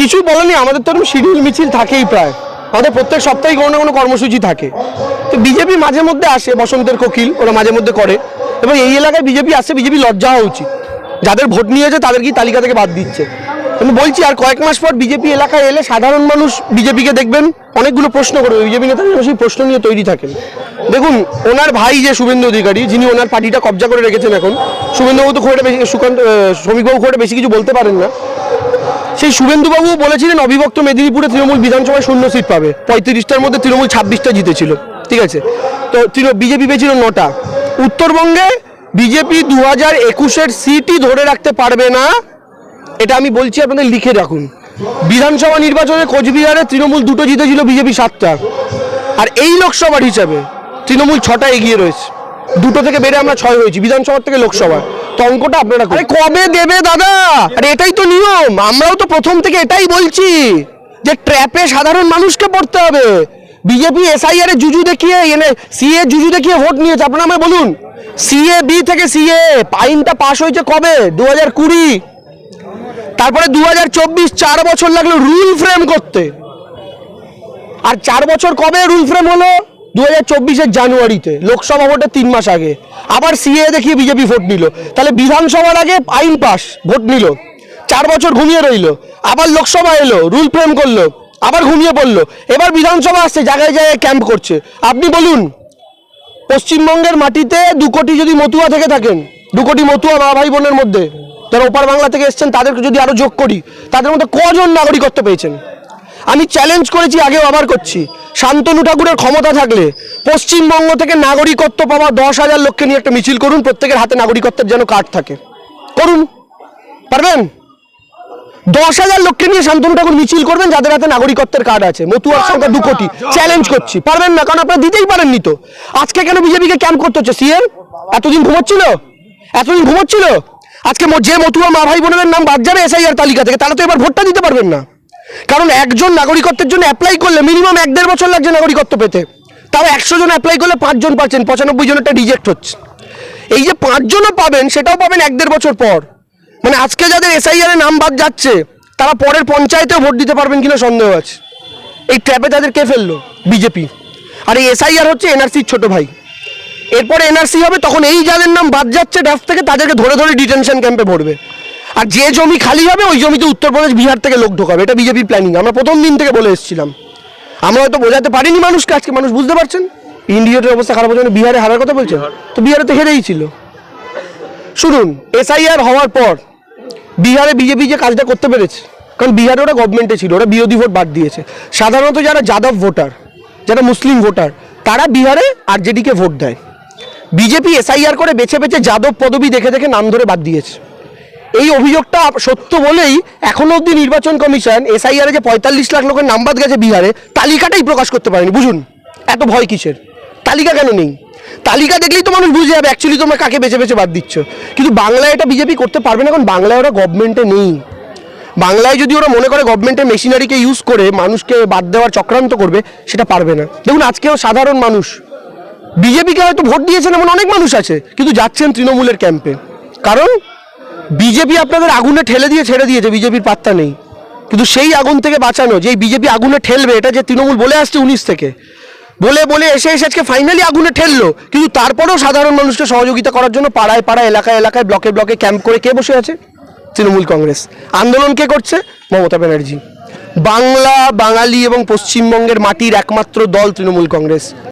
কিছুই বলেনি, আমাদের তো শিডিউল মিছিল থাকেই প্রায়, আমাদের প্রত্যেক সপ্তাহে কোনো না কোনো কর্মসূচি থাকে। তো বিজেপি মাঝে মধ্যে আসে, বসন্তের কোকিল ওরা মাঝে মধ্যে করে, এবং এই এলাকায় বিজেপি আসছে, বিজেপি লজ্জা হওয়া উচিত। যাদের ভোট নিয়েছে তাদেরকেই তালিকা থেকে বাদ দিচ্ছে। আমি বলছি আর কয়েক মাস পর বিজেপি এলাকায় এলে সাধারণ মানুষ বিজেপিকে দেখবেন, অনেকগুলো প্রশ্ন করবে, বিজেপি নেতারা সেই প্রশ্ন নিয়ে তৈরি থাকেন। দেখুন ওনার ভাই যে শুভেন্দু অধিকারী, যিনি ওনার পার্টিটা কবজা করে রেখেছেন এখন, শুভেন্দুবাবু তো খুব একটা বেশি, শ্রমিকবাবু খুব একটা বেশি কিছু বলতে পারেন না। সেই শুভেন্দুবাবু বলেছিলেন অবিভক্ত মেদিনীপুরে তৃণমূল বিধানসভায় 0 সিট পাবে, 35টার মধ্যে তৃণমূল 26টা জিতেছিল, ঠিক আছে। তো বিজেপি পেয়েছিল 9টা। উত্তরবঙ্গে বিজেপি 2021-এর সিটই ধরে রাখতে পারবে না, এটা আমি বলছি, আপনাদের লিখে রাখুন। বিধানসভা নির্বাচনে কোচবিহারে তৃণমূল 2টো জিতেছিল, বিজেপি 7টা, আর এই লোকসভার হিসাবে তৃণমূল 6টা এগিয়ে রয়েছে। 2টো থেকে বেড়ে আমরা 6 হয়েছি, বিধানসভা থেকে লোকসভা। তো অঙ্কটা আপনারা কবে দেবে দাদা? আরে এটাই তো নিয়ম, আমরাও তো প্রথম থেকে এটাই বলছি যে ট্র্যাপে সাধারণ মানুষকে পড়তে হবে। বিজেপি এসআইআর এর জুজু দেখিয়ে, সিএ জুজু দেখিয়ে ভোট নিয়েছে। আপনারা আমায় বলুন, সিএ বি থেকে সিএ আইনটা পাস হয়েছে কবে? 2020। তারপরে 2024, 4 বছর লাগলো রুল ফ্রেম করতে। আর 4 বছর কবে রুল ফ্রেম হলো? 2024-এর জানুয়ারিতে, লোকসভা ভোটের 3 মাস আগে। আবার সিএ দেখিয়ে বিজেপি ভোট নিল। তাহলে বিধানসভার আগে আইন পাস, ভোট নিল, 4 বছর ঘুমিয়ে রইল, আবার লোকসভা এলো, রুল ফ্রেম করলো, আবার ঘুমিয়ে পড়লো, এবার বিধানসভা আসছে, জায়গায় জায়গায় ক্যাম্প করছে। আপনি বলুন, পশ্চিমবঙ্গের মাটিতে 2 কোটি যদি মতুয়া থেকে থাকেন, 2 কোটি মতুয়া মা ভাই বোনের মধ্যে যারা ওপার বাংলা থেকে এসছেন, তাদেরকে যদি আরো যোগ করি, তাদের মধ্যে কজন নাগরিকত্ব পেয়েছেন? আমি চ্যালেঞ্জ করেছি, আগেও আবার করছি, শান্তনু ঠাকুরের ক্ষমতা থাকলে পশ্চিমবঙ্গ থেকে নাগরিকত্ব পাওয়া 10,000 লোককে নিয়ে একটা মিছিল করুন, প্রত্যেকের হাতে নাগরিকত্বের যেন কার্ড থাকে। করুন, পারবেন? 10,000 লোককে নিয়ে শান্তনু ঠাকুর মিছিল করবেন যাদের হাতে নাগরিকত্বের কার্ড আছে। মতুয়ার সংখ্যা 2 কোটি, চ্যালেঞ্জ করছি। পারবেন না, কারণ আপনারা দিতেই পারেননি। তো আজকে কেন বিজেপিকে ক্যাম্প করতে হচ্ছে? সিএম এতদিন ঘুমোচ্ছিল, আজকে যে মতুয়া মা ভাই বোনের নাম বাদ যাবে এসআইআর তালিকা থেকে, তারা তো এবার ভোটটা দিতে পারবেন না। কারণ একজন নাগরিকত্বের জন্য অ্যাপ্লাই করলে মিনিমাম 1-1.5 বছর লাগছে নাগরিকত্ব পেতে। তাও 100 জন অ্যাপ্লাই করলে 5 জন পাচ্ছেন, 95 জনেরটা রিজেক্ট হচ্ছে। এই যে 5 জনও পাবেন, সেটাও পাবেন 1-1.5 বছর পর। মানে আজকে যাদের এসআইআর এর নাম বাদ যাচ্ছে, তারা পরের পঞ্চায়েতেও ভোট দিতে পারবেন কিনা সন্দেহ আছে। এই ট্র্যাপে তাদের কে ফেললো? বিজেপি। আর এই এসআইআর হচ্ছে এনআরসির ছোট ভাই। এরপরে এনআরসি হবে, তখন এই যাদের নাম বাদ যাচ্ছে ড্রাফ থেকে, তাদেরকে ধরে ধরে ডিটেনশন ক্যাম্পে ভরবে। আর যে জমি খালি হবে, ওই জমিতে উত্তরপ্রদেশ বিহার থেকে লোক ঢোকাবে। এটা বিজেপির প্ল্যানিং, আমরা প্রথম দিন থেকে বলে এসেছিলাম। আমরা হয়তো বোঝাতে পারিনি মানুষকে, আজকে মানুষ বুঝতে পারছেন। ইন্ডিয়ার অবস্থা খারাপ হচ্ছে, বিহারে হারার কথা বলছে, তো বিহারে তো হেরেই ছিল। শুনুন, এসআইআর হওয়ার পর বিহারে বিজেপি যে কাজটা করতে পেরেছে, কারণ বিহারে ওরা গভর্নমেন্টে ছিল, ওরা বিরোধী ভোট বাদ দিয়েছে। সাধারণত যারা যাদব ভোটার, যারা মুসলিম ভোটার, তারা বিহারে আরজেডিকে ভোট দেয়। বিজেপি এসআইআর করে বেছে বেছে যাদব পদবি দেখে দেখে নাম ধরে বাদ দিয়েছে। এই অভিযোগটা সত্য বলেই এখনো অবধি নির্বাচন কমিশন এসআইআর যে 45 লাখ লোকের নাম বাদ গেছে বিহারে, তালিকাটাই প্রকাশ করতে পারেনি। বুঝুন এত ভয় কিসের? তালিকা কেন নেই? তালিকা দেখলেই তো মানুষ বুঝে যাবে অ্যাকচুয়ালি তোমরা কাকে বেছে বেছে বাদ দিচ্ছ। কিন্তু বাংলায় এটা বিজেপি করতে পারবে না, কারণ বাংলায় ওরা গভর্নমেন্টে নেই। বাংলায় যদি ওরা মনে করে গভর্নমেন্টের মেশিনারিকে ইউজ করে মানুষকে বাদ দেওয়ার চক্রান্ত করবে, সেটা পারবে না। দেখুন আজকেও সাধারণ মানুষ বিজেপিকে হয়তো ভোট দিয়েছেন, এমন অনেক মানুষ আছে, কিন্তু যাচ্ছেন তৃণমূলের ক্যাম্পে। কারণ বিজেপি আপনাদের আগুনে ঠেলে দিয়ে ছেড়ে দিয়েছে, বিজেপির পাত্তা নেই। কিন্তু সেই আগুন থেকে বাঁচানো, যে বিজেপি আগুনে ঠেলবে, এটা যে তৃণমূল বলে আসছে 19 থেকে, বলে বলে এসে আজকে ফাইনালি আগুনে ঠেললো। কিন্তু তারপরেও সাধারণ মানুষকে সহযোগিতা করার জন্য পাড়ায় পাড়ায়, এলাকায় এলাকায়, ব্লকে ব্লকে ক্যাম্প করে কে বসে আছে? তৃণমূল কংগ্রেস। আন্দোলন কে করছে? মমতা ব্যানার্জি। বাংলা, বাঙালি এবং পশ্চিমবঙ্গের মাটির একমাত্র দল তৃণমূল কংগ্রেস।